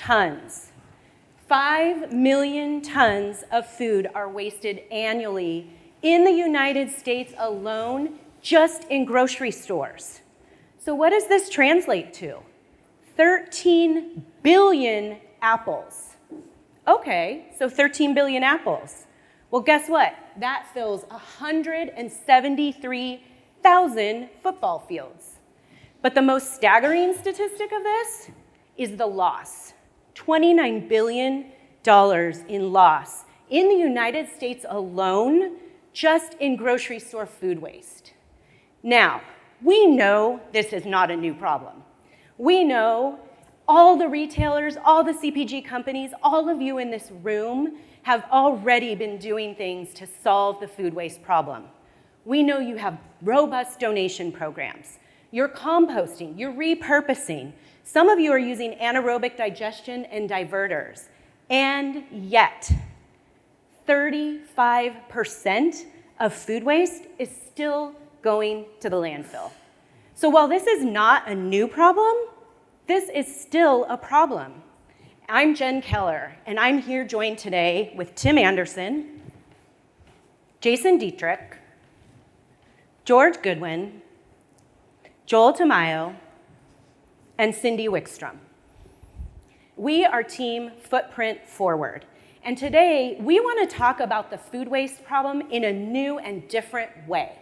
tons. 5 million tons of food are wasted annually in the United States alone, just in grocery stores. So what does this translate to? 13 billion apples. Okay, so 13 billion apples. Well, guess what? That fills 173,000 football fields. But the most staggering statistic of this is the loss. $29 billion in loss in the United States alone, just in grocery store food waste. Now, we know this is not a new problem. We know all the retailers, all the CPG companies, all of you in this room have already been doing things to solve the food waste problem. We know you have robust donation programs. You're composting, you're repurposing. Some of you are using anaerobic digestion and diverters. And yet, 35% of food waste is still going to the landfill. So while this is not a new problem, this is still a problem. I'm Jen Keller, and I'm here joined today with Tim Anderson, Jason Dietrich, George Goodwin, Joel Tamayo, and Cindy Wickstrom. We are Team Footprint Forward, and today we want to talk about the food waste problem in a new and different way.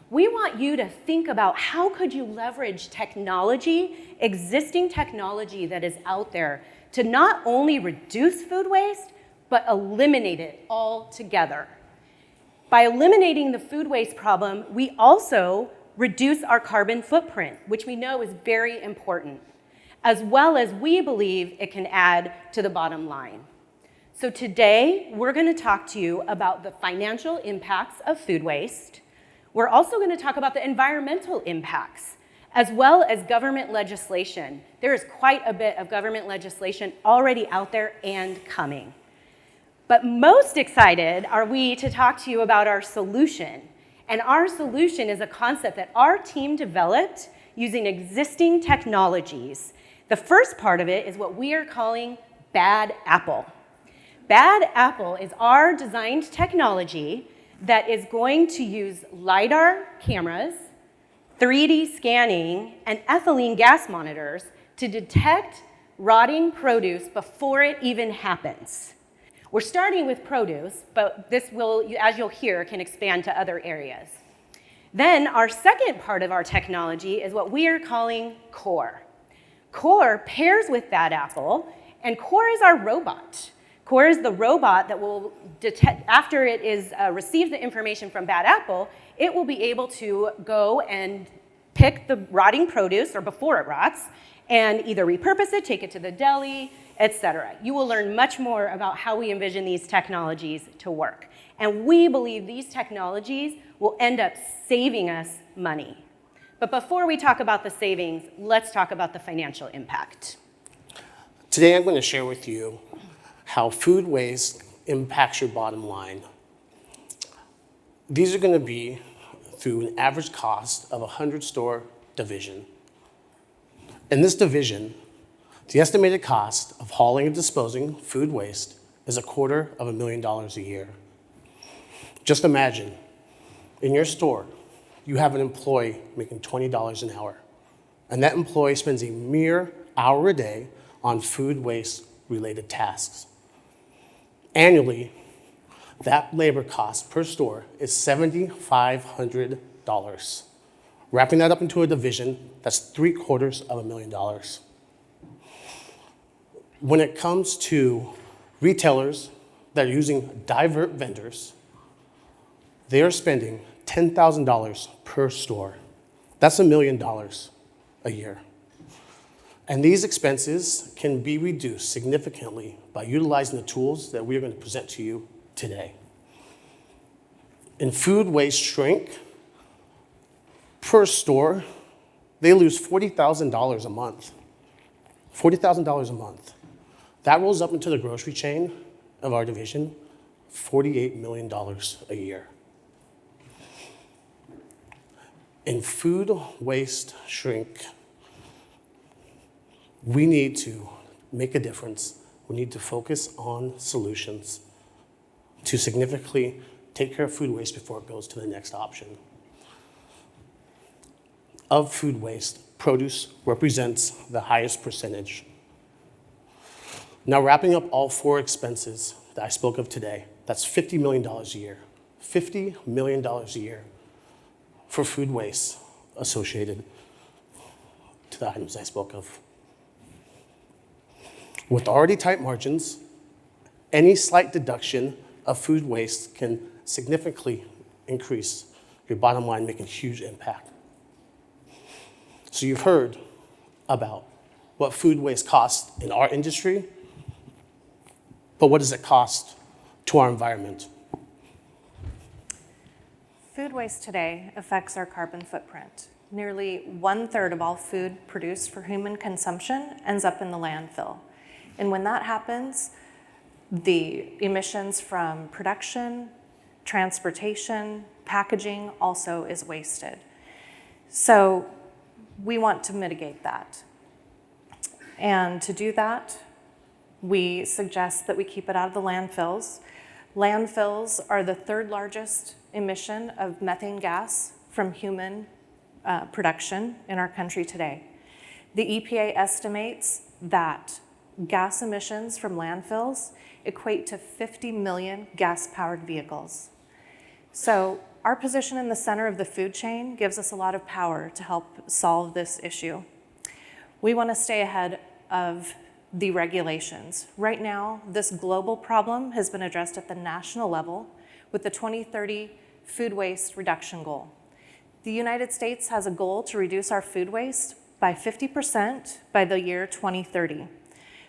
We want you to think about how could you leverage technology, existing technology that is out there, to not only reduce food waste, but eliminate it altogether. By eliminating the food waste problem, we also reduce our carbon footprint, which we know is very important, as well as we believe it can add to the bottom line. So today, we're going to talk to you about the financial impacts of food waste. We're also going to talk about the environmental impacts, as well as government legislation. There is quite a bit of government legislation already out there and coming. But most excited are we to talk to you about our solution. And our solution is a concept that our team developed using existing technologies. The first part of it is what we are calling Bad Apple. Bad Apple is our designed technology that is going to use LiDAR cameras, 3D scanning, and ethylene gas monitors to detect rotting produce before it even happens. We're starting with produce, but this will, as you'll hear, can expand to other areas. Then our second part of our technology is what we are calling Core. Core pairs with Bad Apple, and Core is our robot. Core is the robot that will detect, after it is receives the information from Bad Apple, it will be able to go and pick the rotting produce, or before it rots, and either repurpose it, take it to the deli, etc. You will learn much more about how we envision these technologies to work. And we believe these technologies will end up saving us money. But before we talk about the savings, let's talk about the financial impact. Today I'm going to share with you how food waste impacts your bottom line. These are going to be through an average cost of a 100-store division. In this division, the estimated cost of hauling and disposing food waste is $250,000 a year. Just imagine, in your store, you have an employee making $20 an hour, and that employee spends a mere hour a day on food waste-related tasks. Annually, that labor cost per store is $7,500. Wrapping that up into a division, that's $750,000. When it comes to retailers that are using divert vendors, they are spending $10,000 per store. That's $1 million a year. And these expenses can be reduced significantly by utilizing the tools that we are going to present to you today. In food waste shrink, per store, they lose $40,000 a month. $40,000 a month. That rolls up into the grocery chain of our division, $48 million a year. In food waste shrink, we need to make a difference. We need to focus on solutions to significantly take care of food waste before it goes to the next option. Of food waste, produce represents the highest percentage. Now, wrapping up all 4 expenses that I spoke of today, that's $50 million a year. $50 million a year for food waste associated to the items I spoke of. With already tight margins, any slight deduction of food waste can significantly increase your bottom line, making a huge impact. So you've heard about what food waste costs in our industry, but what does it cost to our environment? Food waste today affects our carbon footprint. Nearly 1/3 of all food produced for human consumption ends up in the landfill. And when that happens, the emissions from production, transportation, packaging also is wasted. So we want to mitigate that. And to do that, we suggest that we keep it out of the landfills. Landfills are the 3rd largest emission of methane gas from human production in our country today. The EPA estimates that gas emissions from landfills equate to 50 million gas-powered vehicles. So our position in the center of the food chain gives us a lot of power to help solve this issue. We want to stay ahead of the regulations. Right now, this global problem has been addressed at the national level with the 2030 food waste reduction goal. The United States has a goal to reduce our food waste by 50% by the year 2030.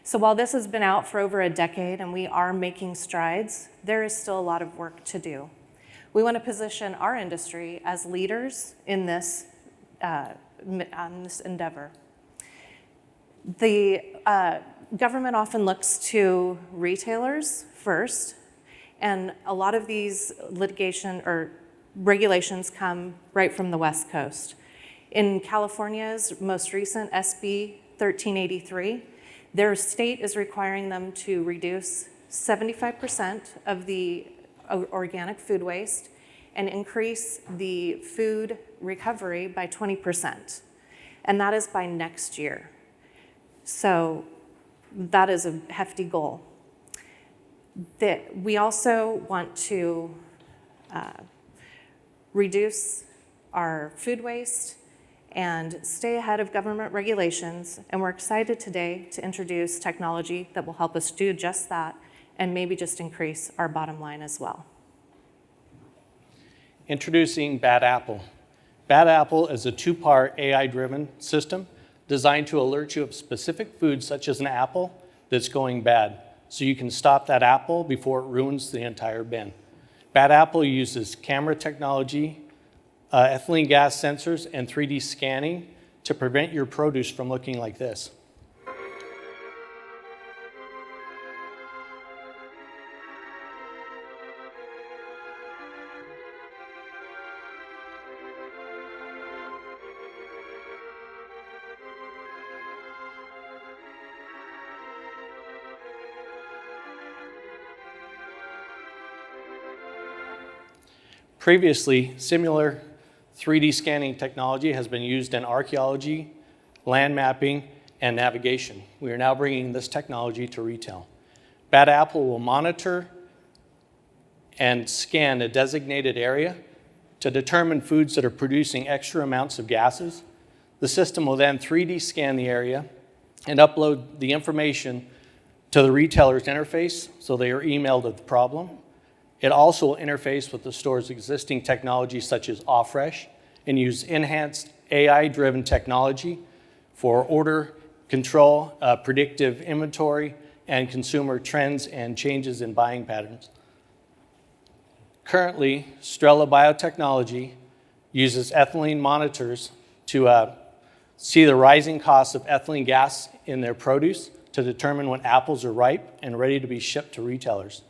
So while this has been out for over a decade and we are making strides, there is still a lot of work to do. We want to position our industry as leaders in this, on this endeavor. The government often looks to retailers first, and a lot of these litigation or regulations come right from the West Coast. In California's most recent SB 1383, their state is requiring them to reduce 75% of the organic food waste and increase the food recovery by 20%. And that is by next year. So that is a hefty goal. We also want to reduce our food waste and stay ahead of government regulations, and we're excited today to introduce technology that will help us do just that and maybe just increase our bottom line as well. Introducing Bad Apple. Bad Apple is a 2-part AI-driven system designed to alert you of specific foods such as an apple that's going bad, so you can stop that apple before it ruins the entire bin. Bad Apple uses camera technology, ethylene gas sensors, and 3D scanning to prevent your produce from looking like this. Previously, similar 3D scanning technology has been used in archaeology, land mapping, and navigation. We are now bringing this technology to retail. Bad Apple will monitor and scan a designated area to determine foods that are producing extra amounts of gases. The system will then 3D scan the area and upload the information to the retailer's interface so they are emailed of the problem. It also will interface with the store's existing technology such as OffFresh and use enhanced AI-driven technology for order control, predictive inventory, and consumer trends and changes in buying patterns. Currently, Strela Biotechnology uses ethylene monitors to see the rising costs of ethylene gas in their produce to determine when apples are ripe and ready to be shipped to retailers.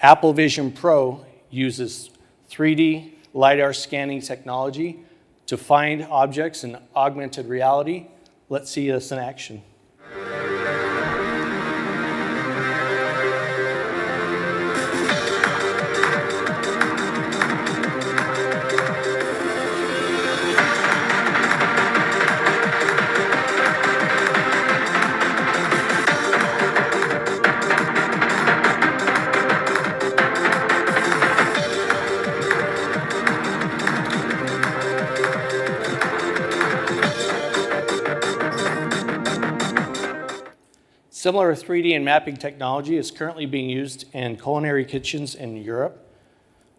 Apple Vision Pro uses 3D LiDAR scanning technology to find objects in augmented reality. Let's see this in action. Similar 3D and mapping technology is currently being used in culinary kitchens in Europe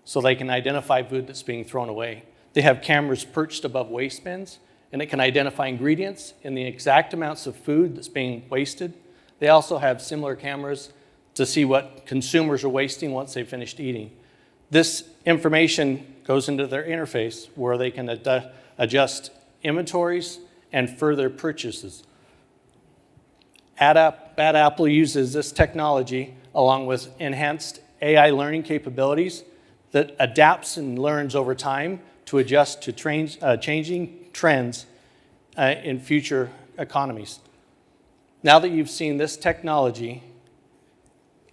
so they can identify food that's being thrown away. They have cameras perched above waste bins, and it can identify ingredients and the exact amounts of food that's being wasted. They also have similar cameras to see what consumers are wasting once they've finished eating. This information goes into their interface where they can adjust inventories and further purchases. Bad Apple uses this technology along with enhanced AI learning capabilities that adapts and learns over time to adjust to changing trends in future economies. Now that you've seen this technology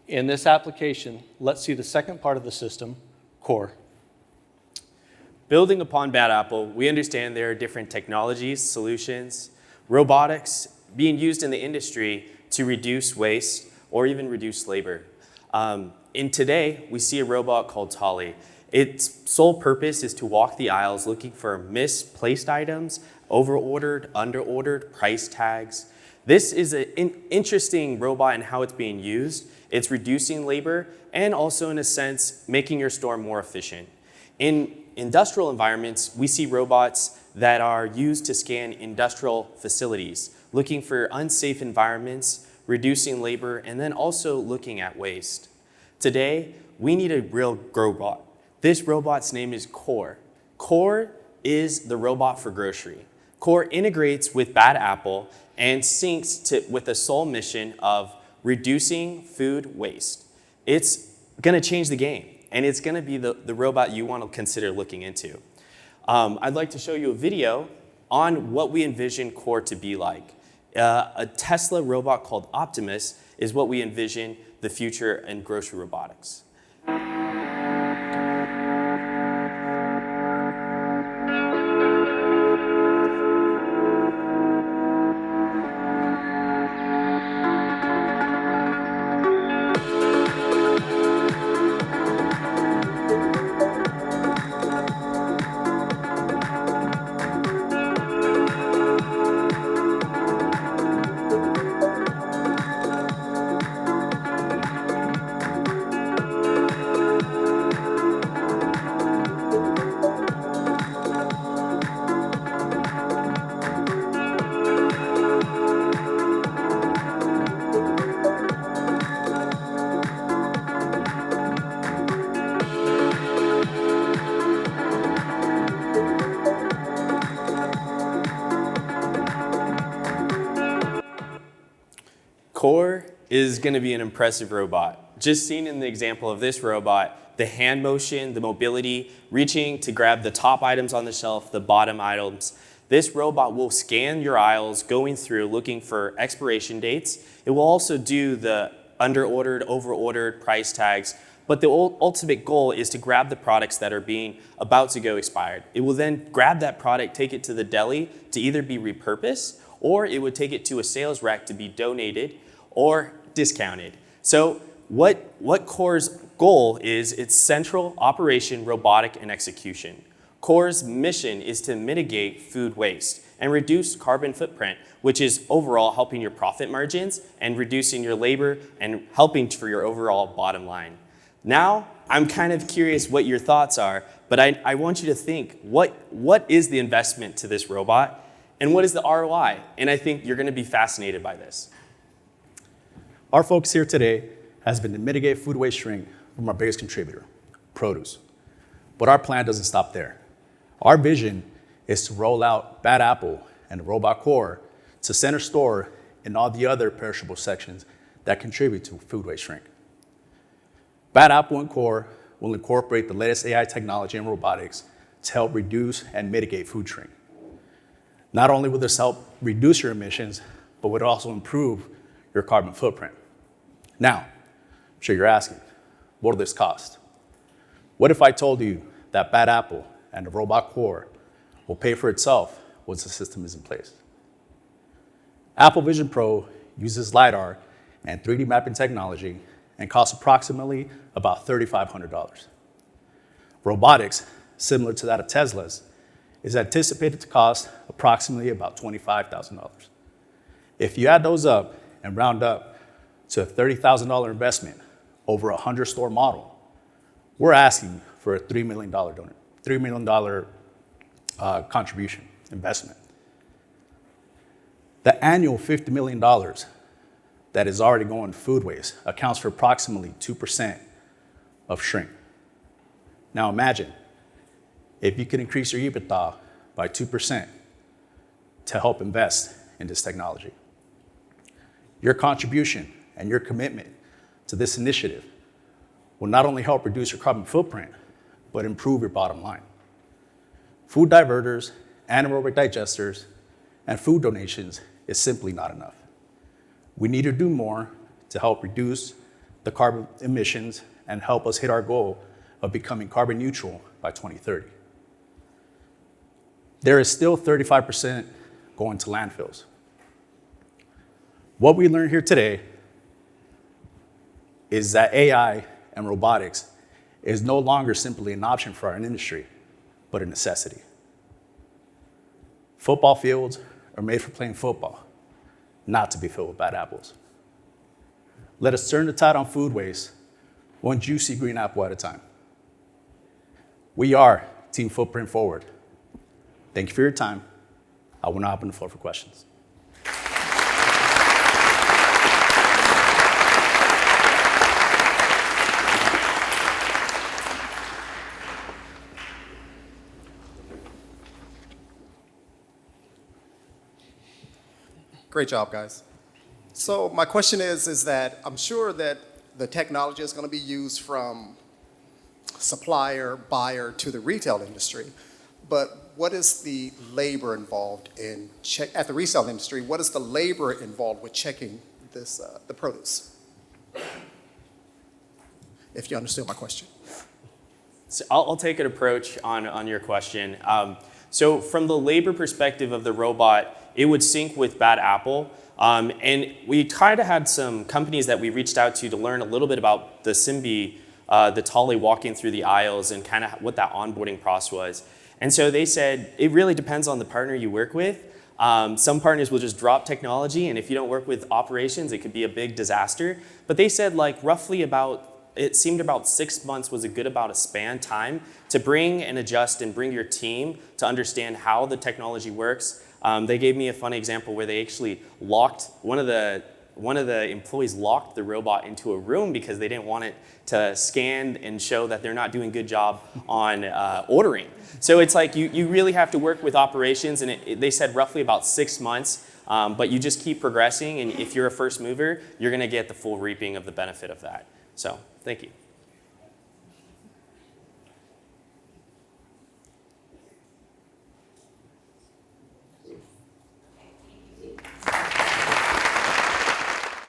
in this application, let's see the second part of the system, core. Building upon Bad Apple, we understand there are different technologies, solutions, robotics being used in the industry to reduce waste or even reduce labor. In today, we see a robot called Tolly. Its sole purpose is to walk the aisles looking for misplaced items, overordered, underordered, price tags. This is an interesting robot in how it's being used. It's reducing labor and also, in a sense, making your store more efficient. In industrial environments, we see robots that are used to scan industrial facilities, looking for unsafe environments, reducing labor, and then also looking at waste. Today, we need a real robot. This robot's name is Core. Core is the robot for grocery. Core integrates with Bad Apple and syncs with the sole mission of reducing food waste. It's gonna change the game, and it's gonna be the robot you wanna consider looking into. I'd like to show you a video on what we envision Core to be like. A Tesla robot called Optimus is what we envision the future in grocery robotics. Core is going to be an impressive robot. Just seen in the example of this robot, the hand motion, the mobility, reaching to grab the top items on the shelf, the bottom items. This robot will scan your aisles going through looking for expiration dates. It will also do the underordered, overordered price tags, but the ultimate goal is to grab the products that are about to go expired. It will then grab that product, take it to the deli to either be repurposed, or it would take it to a sales rack to be donated or discounted. So what Core's goal is, it's central operation, robotic, and execution. Core's mission is to mitigate food waste and reduce carbon footprint, which is overall helping your profit margins and reducing your labor and helping for your overall bottom line. Now, I'm kind of curious what your thoughts are, but I want you to think, what is the investment to this robot and what is the ROI? And I think you're gonna be fascinated by this. Our focus here today has been to mitigate food waste shrink from our biggest contributor, produce. But our plan doesn't stop there. Our vision is to roll out Bad Apple and the Robot Core to center store and all the other perishable sections that contribute to food waste shrink. Bad Apple and Core will incorporate the latest AI technology and robotics to help reduce and mitigate food shrink. Not only will this help reduce your emissions, but would also improve your carbon footprint. Now, I'm sure you're asking, what will this cost? What if I told you that Bad Apple and the Robot Core will pay for itself once the system is in place? Apple Vision Pro uses LiDAR and 3D mapping technology and costs approximately about $3,500. Robotics, similar to that of Tesla's, is anticipated to cost approximately about $25,000. If you add those up and round up, to a $30,000 investment over a 100-store model, we're asking for a $3 million contribution investment. The annual $50 million that is already going to food waste accounts for approximately 2% of shrink. Now imagine if you could increase your EBITDA by 2% to help invest in this technology. Your contribution and your commitment to this initiative will not only help reduce your carbon footprint, but improve your bottom line. Food diverters, anaerobic digesters, and food donations is simply not enough. We need to do more to help reduce the carbon emissions and help us hit our goal of becoming carbon neutral by 2030. There is still 35% going to landfills. What we learned here today is that AI and robotics is no longer simply an option for our industry, but a necessity. Football fields are made for playing football, not to be filled with bad apples. Let us turn the tide on food waste, one juicy green apple at a time. We are Team Footprint Forward. Thank you for your time. I will now open the floor for questions. Great job, guys. So my question is that I'm sure that the technology is going to be used from supplier, buyer to the retail industry, but what is the labor involved in at the resale industry? What is the labor involved with checking this the produce? If you understand my question. So I'll take an approach on your question. So from the labor perspective of the robot, it would sync with Bad Apple. And we kind of had some companies that we reached out to learn a little bit about the Simbi, the Tolly walking through the aisles and kind of what that onboarding process was. And so they said, it really depends on the partner you work with. Some partners will just drop technology, and if you don't work with operations, it could be a big disaster. But they said like roughly it seemed about 6 months was a good about a span time to bring and adjust and bring your team to understand how the technology works. They gave me a funny example where they actually locked, one of the employees locked the robot into a room because they didn't want it to scan and show that they're not doing a good job on ordering. So it's like you really have to work with operations, and they said roughly about 6 months, but you just keep progressing, and if you're a first mover, you're gonna get the full reaping of the benefit of that. So, thank you.